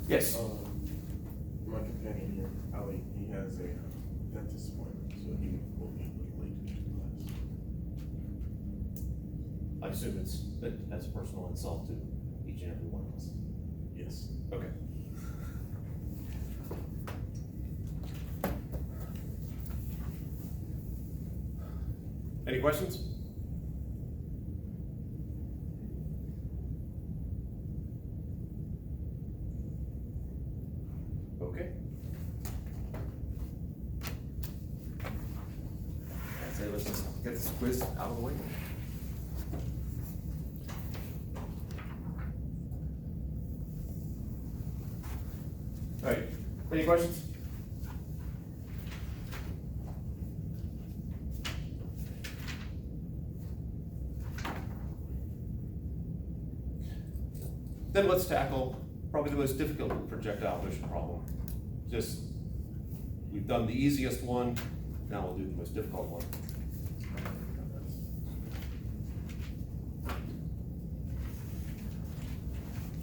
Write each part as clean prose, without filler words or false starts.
Yes. My companion here, Ali, he has a dentist appointment, so he will be late to class. I assume that's a personal insult to each and every one of us. Yes. Okay. Any questions? Okay. I'd say let's just get this quiz out of the way. All right, any questions? Then let's tackle probably the most difficult projectile motion problem. We've done the easiest one, now we'll do the most difficult one.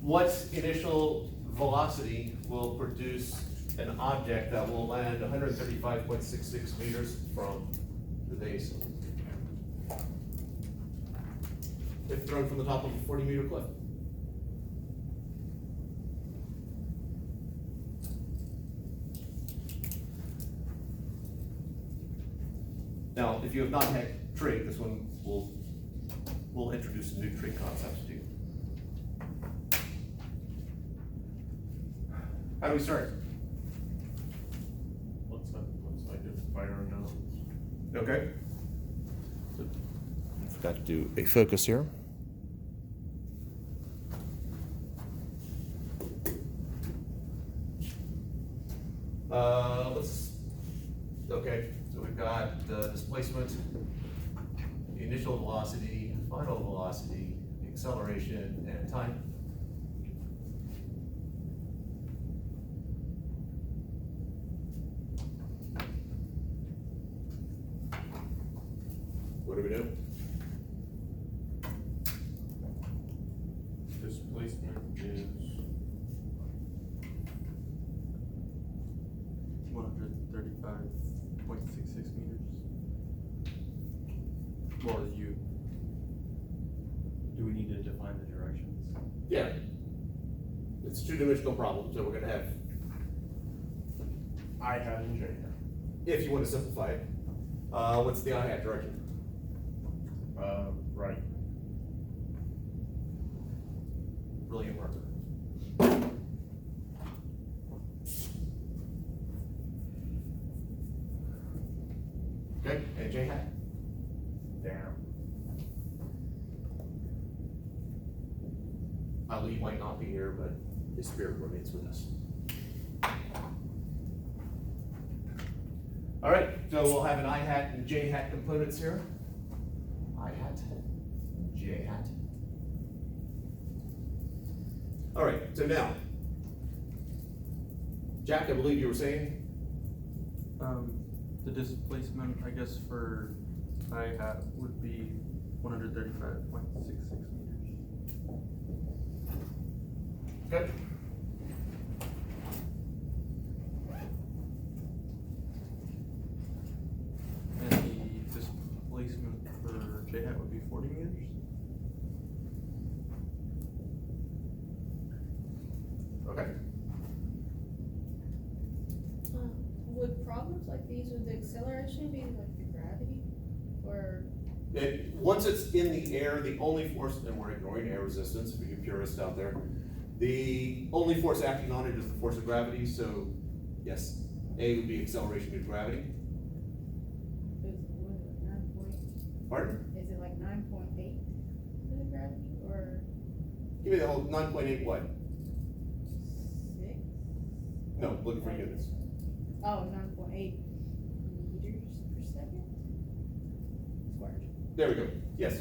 What initial velocity will produce an object that will land 135.66 meters from the base if thrown from the top of a 40-meter cliff? Now, if you have not had trig, this one will introduce some new trig concepts to you. How do we start? Looks like it's fire unknown. Okay. I forgot to do a focus here. Okay, so we've got the displacement, the initial velocity, final velocity, the acceleration, and time. What do we do? Displacement is 135.66 meters. Well, do we need to define the directions? Yeah. It's a two-dimensional problem, so we're gonna have, I hat and J hat. if you want to simplify it, what's the I-hat direction? Right. Brilliant work. Okay, and J hat? Down. Ali might not be here, but his spirit remains with us. All right, so we'll have an I hat and J hat components here. I hat, J hat. All right, so now, Jack, I believe you were saying? The displacement, I guess, for I hat would be 135.66 meters. Okay. And the displacement for J hat would be 40 meters. Okay. Would problems like these with the acceleration be like the gravity, or? Once it's in the air, the only force, and we're ignoring air resistance, for you purists out there, the only force acting on it is the force of gravity, so yes, A would be acceleration due to gravity. Is what is it, 9 point? Pardon? Is it like 9.8 for the gravity, or Give me the whole 9.8 what? 6? No, looking for units. Oh, 9.8 meters per second? Squared. There we go, yes.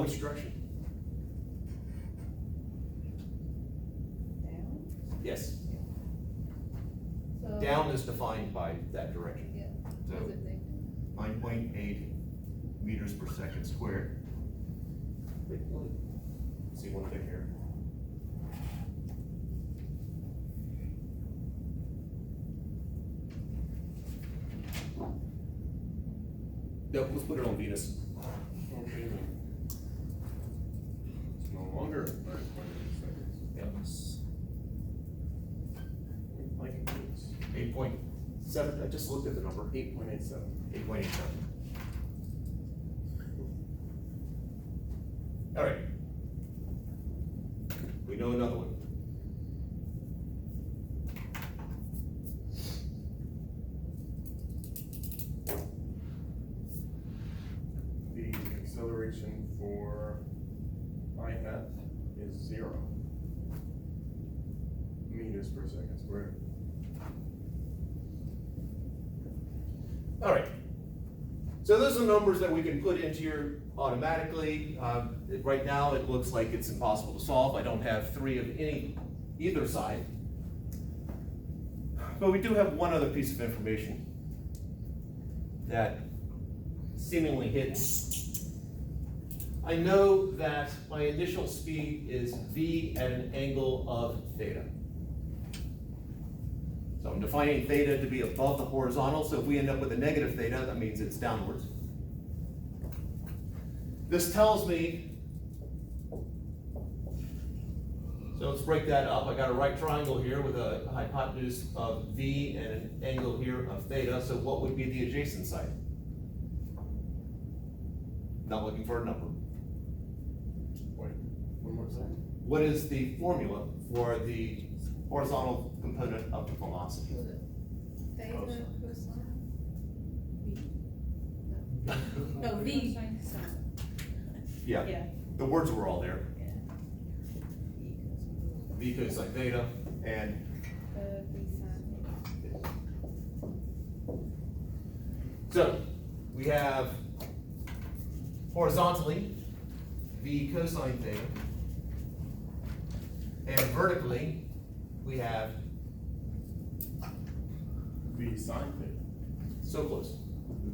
Which direction? Down? Yes, So. down is defined by that direction. Yeah, So what is it negative? 9.8 meters per second squared. Wait, let me see one thing here. Yep, let's put it on Venus. Okay, then. It's no longer 9.8 seconds. Yep. Like it is. 8.7, I just looked at the number. 8.87. 8.87. All right. We know another one. The acceleration for I hat is 0 meters per second squared. All right. So those are numbers that we can put into here automatically. Right now, it looks like it's impossible to solve. I don't have 3 of either side. But we do have one other piece of information that seemingly hidden. I know that my initial speed is v at an angle of theta. So I'm defining theta to be above the horizontal, so if we end up with a negative theta, that means it's downwards. This tells me, so let's break that up. I got a right triangle here with a hypotenuse of v and an angle here of theta, so what would be the adjacent side? Not looking for a number. Wait, one more time. What is the formula for the horizontal component of the velocity? Was it theta cosine? No, V. Yeah, Yeah. the words were all there. Yeah. V cosine theta and V sine. so we have horizontally V cosine theta, and vertically we have V sine theta. so close,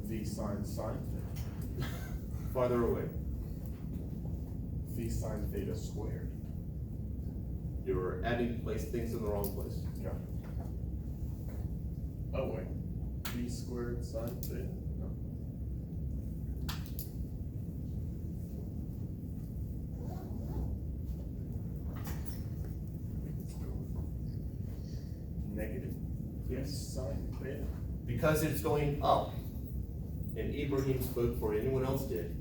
V sine theta. farther away. V sine theta squared. You're adding things in the wrong place. Yeah. Oh wait, V squared sine theta? No. Negative V sine theta? Because it's going up, and Ibrahim spoke before anyone else did,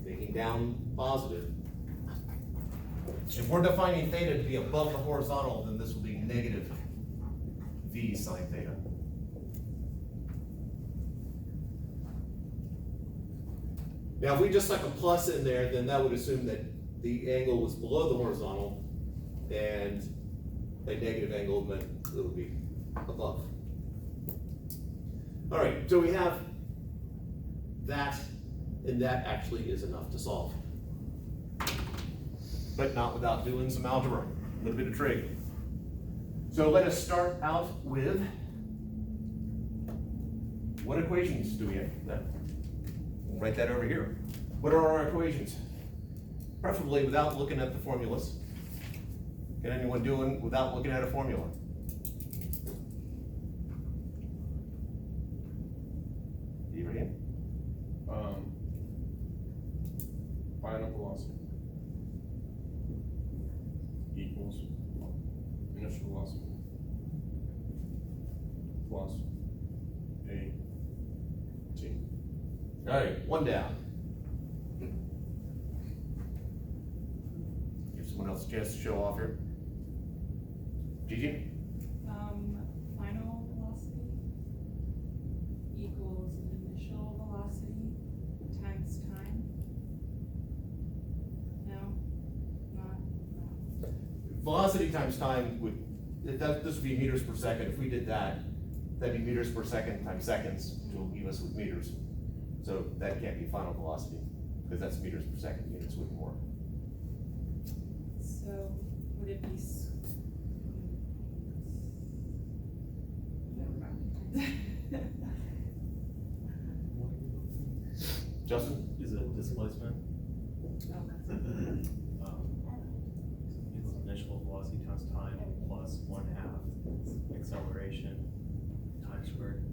making down positive. If we're defining theta to be above the horizontal, then this will be negative V sine theta. Now, if we just stuck a plus in there, then that would assume that the angle was below the horizontal, and a negative angle meant it would be above. All right, so we have that, and that actually is enough to solve. But not without doing some algebra, a little bit of trig. So let us start out with, what equations do we have then? We'll write that over here. What are our equations? Preferably without looking at the formulas. Can anyone do it without looking at a formula? Ibrahim? Final velocity equals initial velocity plus a t. All right, one down. Give someone else a chance to show off here. Gigi? Final velocity equals initial velocity times time. No, not. Velocity times time would, this would be meters per second. If we did that, that'd be meters per second times seconds, which will leave us with meters. So that can't be final velocity, because that's meters per second units with more. So would it be? Never mind. Justin? Is it displacement? Equals initial velocity times time plus 1/2 acceleration time squared.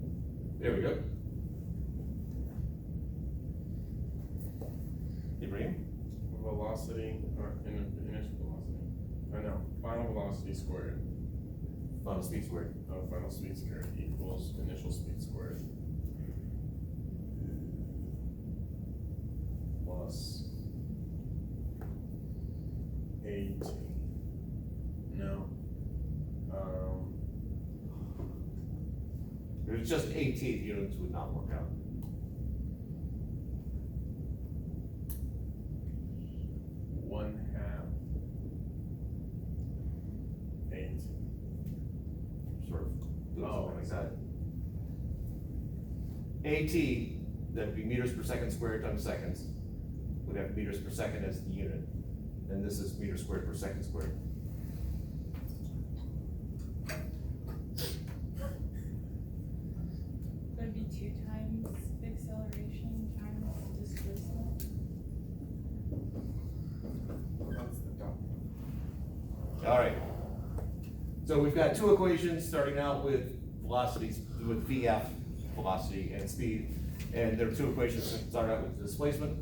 There we go. velocity, or initial velocity, final velocity squared, Final speed squared. final speed squared equals initial speed squared. Plus 80. No. If it's just 18 units would not work out. One half. 8. Sort of doing Oh, something like that. AT, that would be meters per second squared times seconds, would have meters per second as the unit. And this is meters squared per second squared. Would it be 2 times the acceleration times displacement? That's the dot. All right. So we've got two equations starting out with velocities, with VF velocity and speed. And there are two equations that start out with displacement.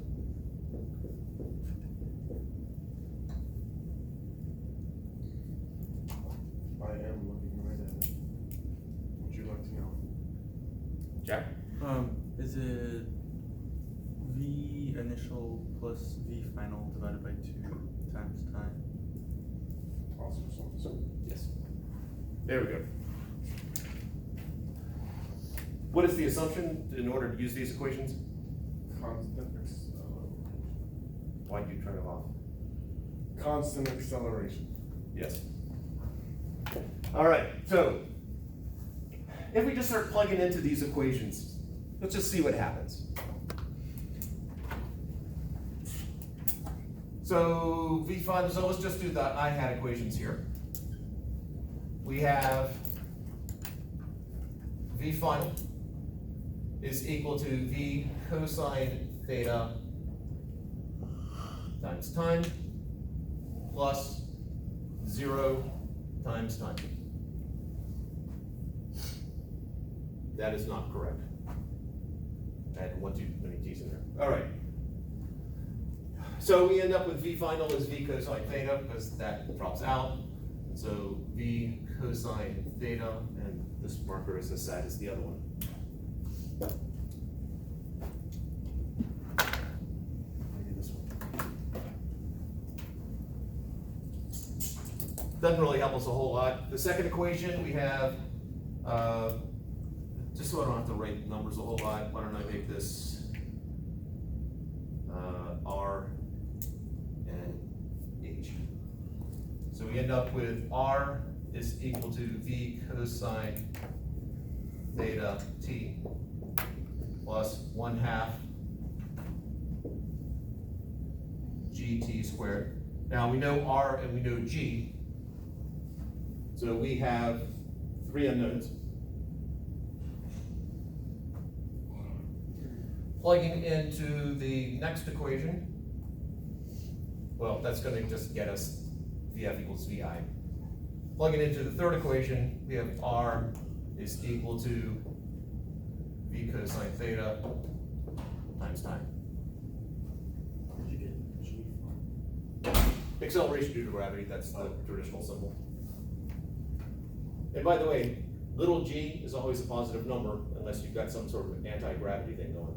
I am looking right at it. Would you like to know? Jack? Is it V initial plus V final divided by 2 times time? Also, so Yes. There we go. What is the assumption in order to use these equations? constant acceleration. Why did you turn it off? Constant acceleration. Yes. All right, so if we just start plugging into these equations, let's just see what happens. So V5, so let's just do the I hat equations here. We have V final is equal to V cosine theta times time plus 0 times time. That is not correct. I had one too many t's in there. All right. So we end up with V final is V cosine theta because that drops out. So V cosine theta, and this marker is as sad as the other one. Maybe this one. Doesn't really help us a whole lot. The second equation we have, just so I don't have to write numbers a whole lot, why don't I make this R and H. So we end up with R is equal to V cosine theta T plus 1/2 GT squared. Now we know R and we know G. So we have 3 unknowns. Plugging into the next equation, well, that's gonna just get us VF equals VI. Plugging into the third equation, we have R is equal to V cosine theta times time. Where'd you get G from? Acceleration due to gravity, that's the traditional symbol. And by the way, little g is always a positive number unless you've got some sort of anti-gravity thing going.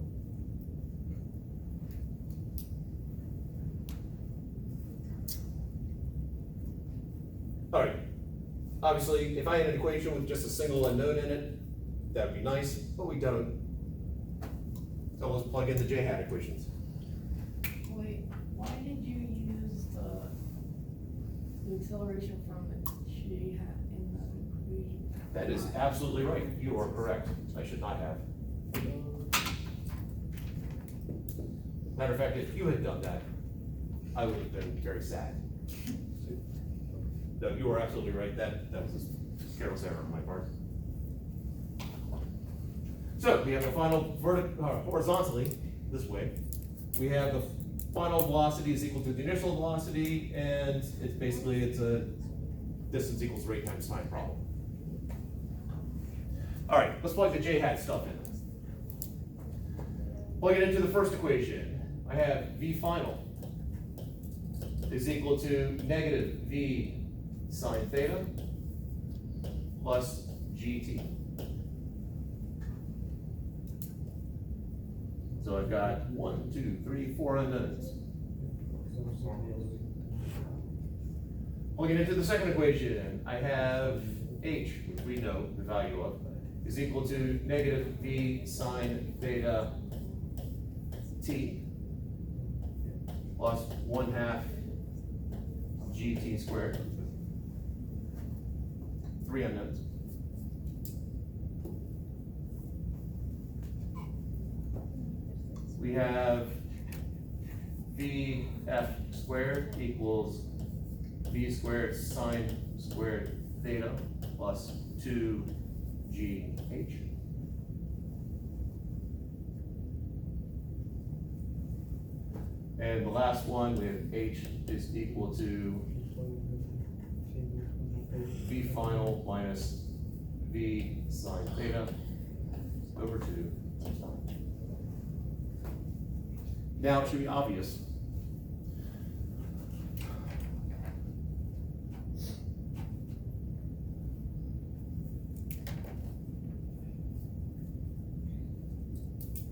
All right, obviously, if I had an equation with just a single unknown in it, that'd be nice, but we don't. So let's plug in the J-hat equations. Wait, why did you use the acceleration from the J-hat in the equation? That is absolutely right, you are correct, I should not have. Matter of fact, if you had done that, I would have been very sad. No, you are absolutely right, that was a careless error on my part. So, we have the final horizontally, this way, we have the final velocity is equal to the initial velocity, and it's basically, it's a distance equals rate times time problem. All right, let's plug the J-hat stuff in. Plug it into the first equation. I have V final is equal to negative V sine theta plus GT. So I've got 1, 2, 3, 4 unknowns. Plugging into the second equation, I have H, which we know the value of, is equal to negative V sine theta T plus 1/2 GT squared. 3 unknowns. We have VF squared equals V squared sine squared theta plus 2GH. And the last one, we have H is equal to V final minus V sine theta over 2. Now it should be obvious.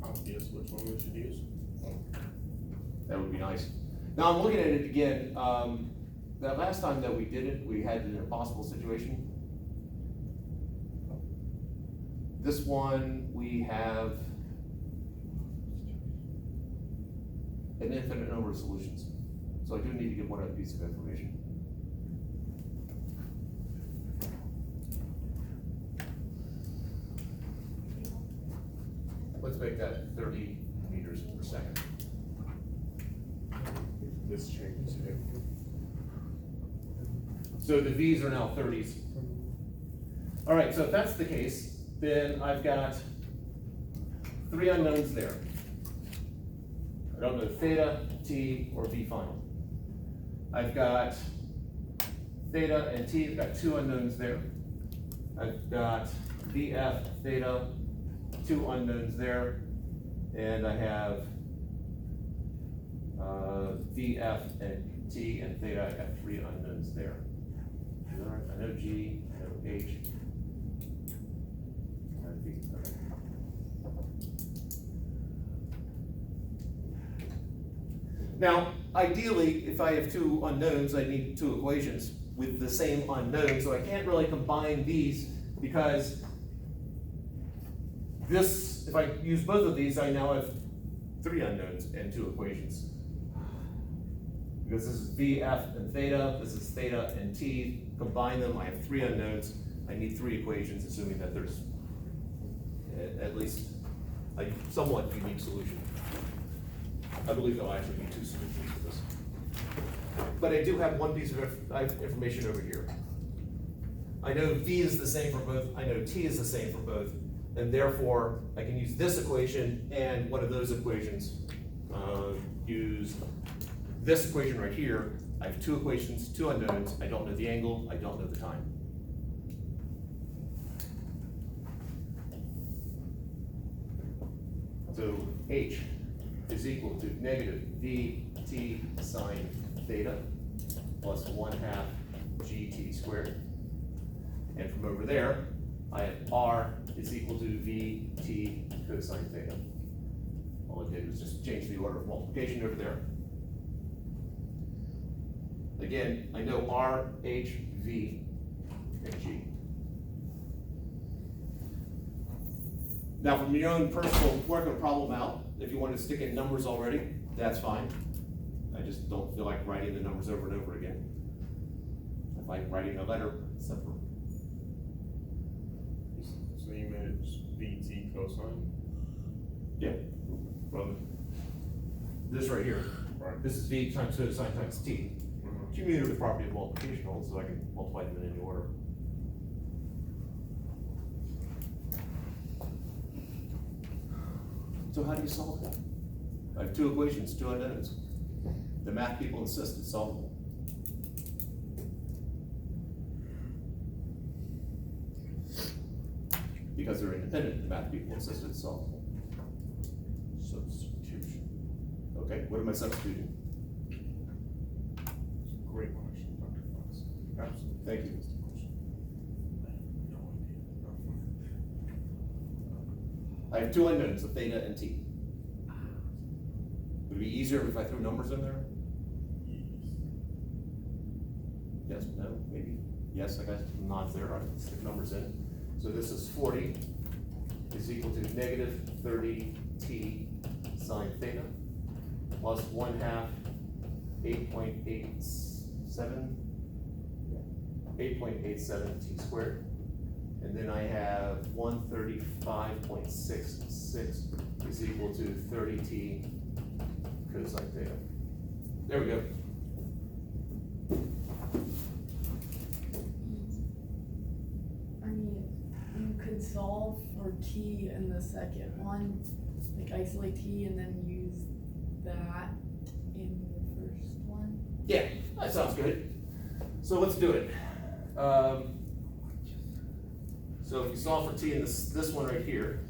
Obvious which one we should use. That would be nice. Now I'm looking at it again. That last time that we did it, we had an impossible situation. This one, we have an infinite number of solutions. So I do need to get one other piece of information. Let's make that 30 meters per second. This changes it. So the V's are now 30s. All right, so if that's the case, then I've got 3 unknowns there. I don't know theta, T, or V final. I've got theta and T, I've got 2 unknowns there. I've got VF, theta, 2 unknowns there. And I have VF and T and theta, I have 3 unknowns there. All right, I know G, I know H. I know V. Okay. Now, ideally, if I have 2 unknowns, I need 2 equations with the same unknown, so I can't really combine these because this, if I use both of these, I now have 3 unknowns and 2 equations. Because this is VF and theta, this is theta and T, combine them, I have 3 unknowns, I need 3 equations, assuming that there's at least a somewhat unique solution. I believe there'll actually be 2 solutions for this. But I do have one piece of information over here. I know V is the same for both, I know T is the same for both, and therefore I can use this equation and one of those equations, use this equation right here. I have 2 equations, 2 unknowns, I don't know the angle, I don't know the time. So H is equal to negative VT sine theta plus 1/2 GT squared. And from over there, I have R is equal to VT cosine theta. All I did was just change the order of multiplication over there. Again, I know R, H, V, and G. Now, from your own personal working a problem out, if you want to stick in numbers already, that's fine. I just don't feel like writing the numbers over and over again. I like writing a letter separate. So you made it just VT cosine? Yeah, from this right here. Right. This is V times cosine times T. Commutative property of multiplication holds, so I can multiply them in any order. So how do you solve that? I have 2 equations, 2 unknowns. The math people insist it's solvable. Because they're independent, the math people insist it's solvable. Substitution. Okay, what am I substituting? Absolutely. Thank you. No idea. I have two unknowns, the theta and t. Would it be easier if I threw numbers in there? Yes, no, maybe? Yes, I got some nods there, all right, let's stick numbers in. So this is 40 is equal to negative 30 t sine theta plus 1/2 8.87 t squared. And then I have 135.66 is equal to 30 t cosine theta. There we go. I mean, you could solve for t in the second one, like isolate t and then use that in the first one. Yeah, that sounds good. So let's do it. So if you solve for t in this one right here,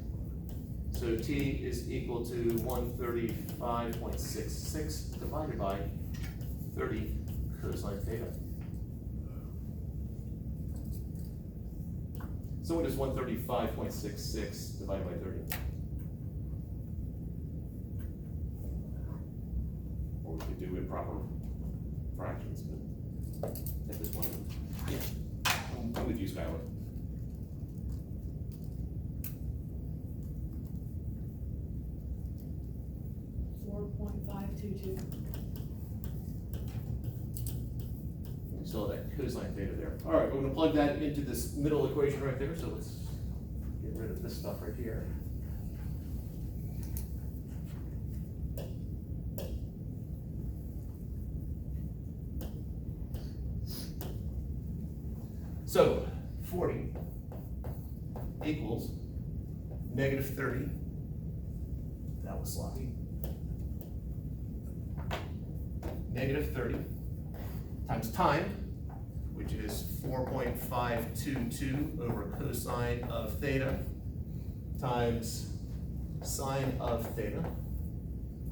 so t is equal to 135.66 divided by 30 cosine theta. So what is 135.66 divided by 30? Or we could do improper fractions, but at this point, yeah, I'm with you, Skylar. $4.522. We still have that cosine theta there. All right, we're gonna plug that into this middle equation right there, so let's get rid of this stuff right here. So 40 equals negative 30. That was sloppy. Negative 30 times time, which is 4.522 over cosine of theta times sine of theta.